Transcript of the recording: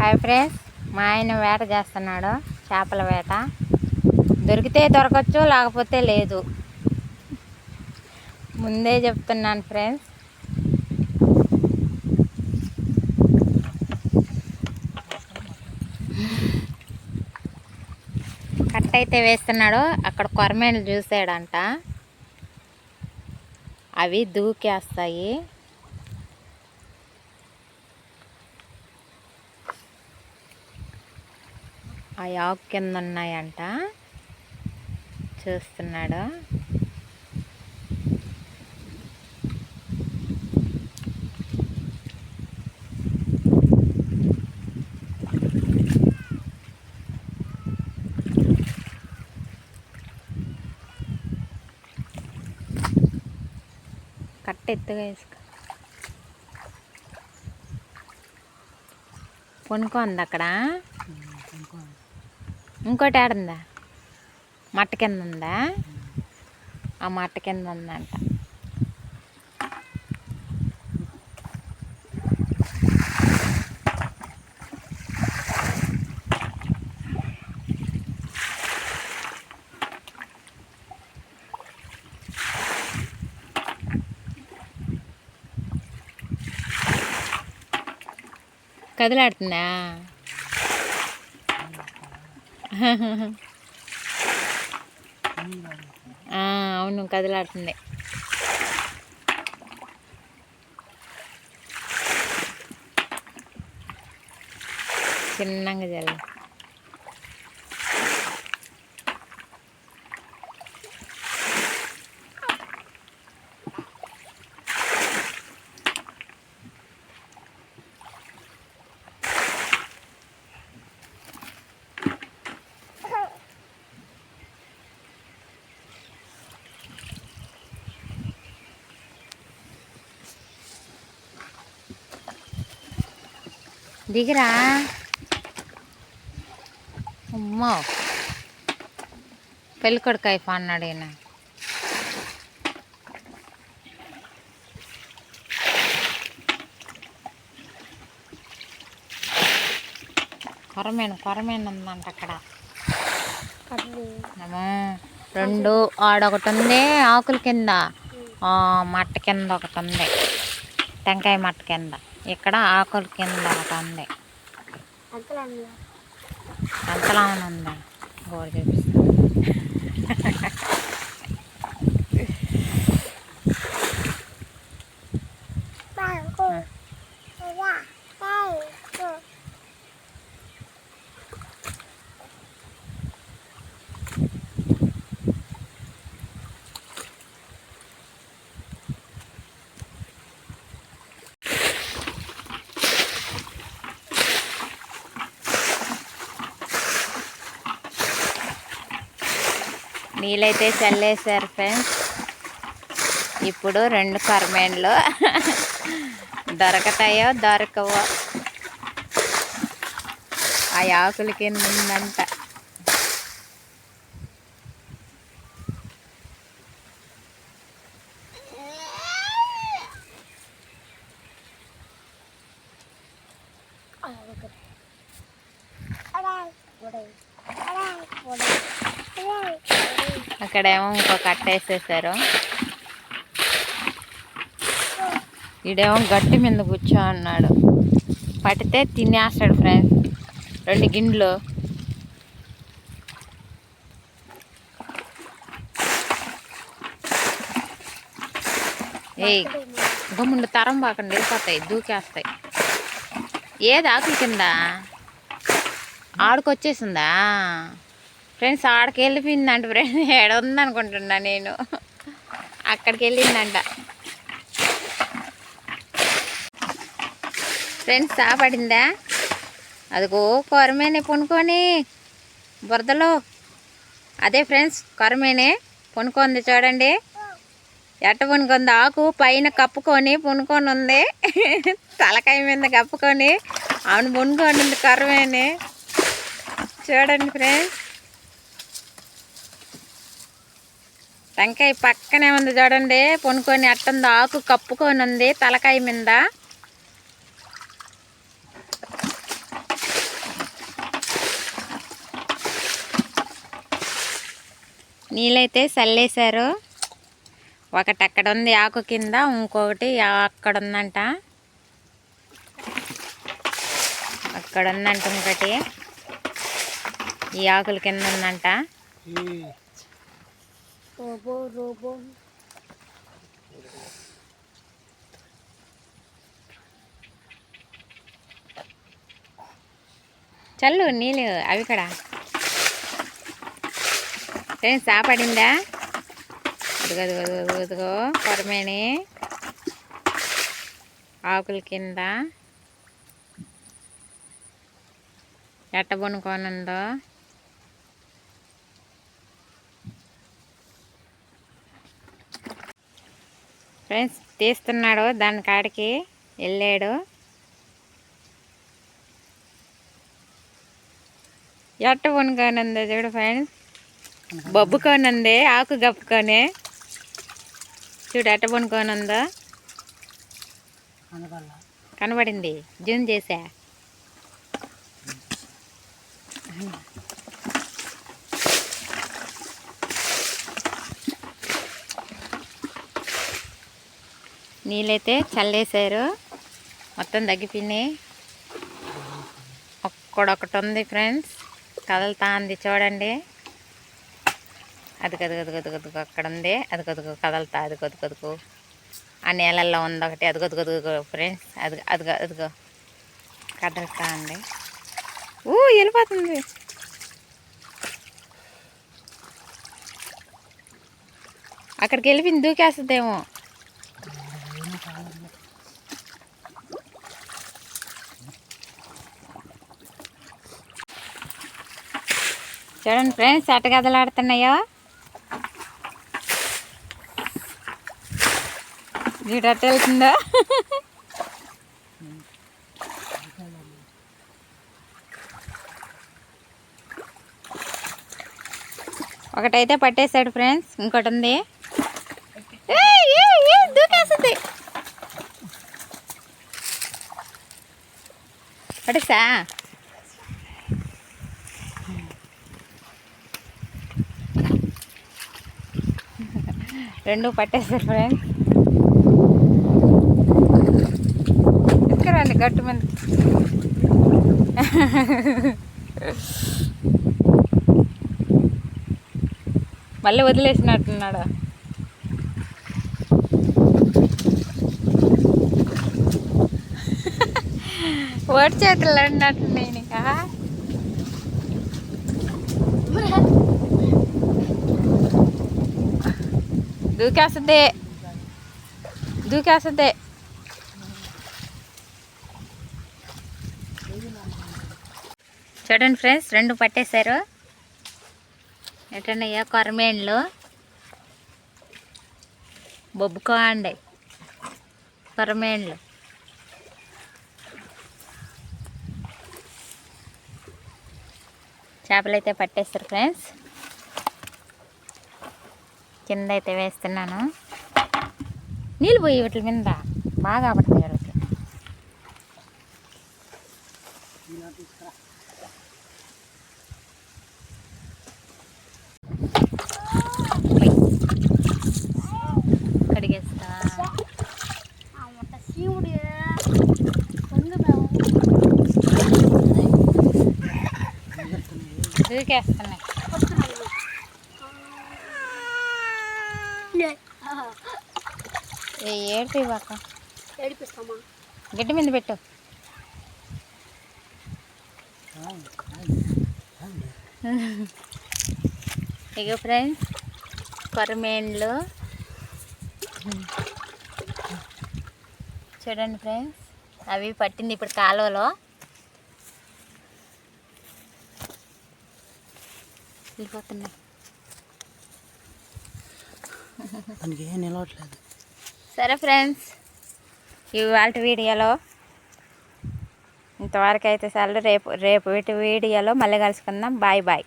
Hi friends, మా ఆయన వేట చేస్తున్నాడు. చేపల వేట. దొరికితే దొరకచ్చు, లేకపోతే లేదు. ముందే చెప్తున్నాను ఫ్రెండ్స్. కట్ట అయితే వేస్తున్నాడు. అక్కడ కొరమేను చూసాడంట. అవి దూకేస్తాయి. ఆ ఆకు కింద ఉన్నాయంట. చూస్తున్నాడు. కట్ట ఎత్తుగా వేసుకో. పొనుకోంది అక్కడ. ఇంకోటి ఆడుందా? మట్ట కింద ఉందా? ఆ మట్ట కింద ఉందంట. కదిలాడుతుందా? అవును, కదిలాడుతుంది. చిన్నగా జల్లి. దిగిరా. అమ్మో, పెళ్ళికొడుకు అయిపో అన్నాడు ఈయన. కొరమేను ఉందంట అక్కడ. రెండు ఆడొకటి ఉంది ఆకుల కింద, మట్ట కింద ఒకటి ఉంది, టెంకాయ మట్ట కింద. ఇక్కడ ఆకుల కింద ఒకటి ఉంది. అంతలా ఉందా? గోడ చూపిస్తా. నీళ్ళైతే చల్లేసారు ఫ్రెండ్స్. ఇప్పుడు రెండు కొరమేన్లు దొరకతాయో దొరకవో. ఆ ఆకుల కింద ఉందంట. అక్కడేమో ఇంకో కట్ట వేసేసారు. ఈడేమో గట్టి మీద కూర్చో అన్నాడు. పట్టితే తినేస్తాడు ఫ్రెండ్స్. 2 గిండ్లు. ఏయ్ గమ్ముండు, తరం బాకండి, వెళ్ళిపోతాయి, దూకేస్తాయి. ఏది ఆకుల కింద ఆడుకొచ్చేసిందా ఫ్రెండ్స్? ఆడికి వెళ్ళిపోయిందంట ఫ్రెండ్స్. ఏడ ఉందనుకుంటున్నా నేను. అక్కడికి వెళ్ళిందంట ఫ్రెండ్స్. పడిందా? అదిగో కొరమేనే పొనుకొని బురదలో. అదే ఫ్రెండ్స్, కొరమేనే పొనుకుంది చూడండి. ఎట్ట పొనుకుంది? ఆకు పైన కప్పుకొని పొనుకొని ఉంది. తలకాయ మీద కప్పుకొని ఆమెను పొనుకొని ఉంది కొరమేనే. చూడండి ఫ్రెండ్స్. టెంకాయ పక్కనే ఉంది చూడండి, పొనుకొని అట్టుంది. ఆకు కప్పుకొని ఉంది తలకాయ మీద. నీళ్ళైతే చల్లేశారు. ఒకటి అక్కడ ఉంది ఆకు కింద, ఇంకొకటి అక్కడ ఉందంట, అక్కడ ఉందంట, ఇంకటి ఈ ఆకుల కింద ఉందంట. చల్లు నీళ్ళు అవి కూడా సాపడిందా? అదిగో కొరమేని ఆకుల కింద ఎట్ట బొనుకోనుందో. ఫ్రెండ్స్ తీస్తున్నాడు, దాని కాడికి వెళ్ళాడు. ఎట్ట బొనుకోనుందో చూడు ఫ్రెండ్స్, బొబ్బుకోనుంది ఆకు గప్పుకొని. చూడు ఎట్ట బొనుకోనుందో, కనబడింది, జూమ్ చేసా. నీళ్ళైతే చల్లేశారు, మొత్తం తగ్గిపోయినాయి. ఒక్కడొకటి ఉంది ఫ్రెండ్స్, కదులుతా ఉంది చూడండి. అది గదుగు అక్కడ ఉంది, అది గదుగు కదలుతా, అది గదుగు ఆ నీళ్ళల్లో ఉంది ఒకటి, అది గదుగు ఫ్రెండ్స్, అదిగో కదులుతా ఉంది. వెళ్ళిపోతుంది. అక్కడికి వెళ్ళిపోయింది, దూకేస్తుందేమో. చూడండి ఫ్రెండ్స్ ఎట్ట కదలాడుతున్నాయో. వీడట్ట వెళ్తుందో. ఒకటైతే పట్టేశాడు ఫ్రెండ్స్, ఇంకోటి ఉంది, దూకేస్తుంది. పట్టేసా? రెండు పట్టేశారు ఫ్రెండ్స్. ఎక్కరండి గట్టు మీద. మళ్ళీ వదిలేసినట్టున్నాడు. ఓడి చేతులు అన్నట్టున్నాయి ఇంకా. దూకేస్తుంది. చూడండి ఫ్రెండ్స్ రెండు పట్టేశారు. ఎటన్నయ్యా కొరమేన్లు, బొబ్బుకోండి కొరమేన్లు. చేపలు అయితే పట్టేస్తారు ఫ్రెండ్స్. కింద అయితే వేస్తున్నాను, నీళ్ళు పోయి వీటి మీద బాగా పడతాయి వాళ్ళకి. కడిగేస్తా. దూకేస్తున్నాయి. ఏడిపి బాక ఏడిపిస్తామా, గడ్డి మీద పెట్టు. ఇక ఫ్రెండ్స్ కొరమేన్లు చూడండి ఫ్రెండ్స్, అవి పట్టింది ఇప్పుడు కాలువలో. వెళ్ళిపోతున్నాయి. సరే ఫ్రెండ్స్, ఇవాళ వీడియోలో ఇంతవరకు అయితే చాలు. రేపు వీడియోలో మళ్ళీ కలుసుకుందాం. Bye bye.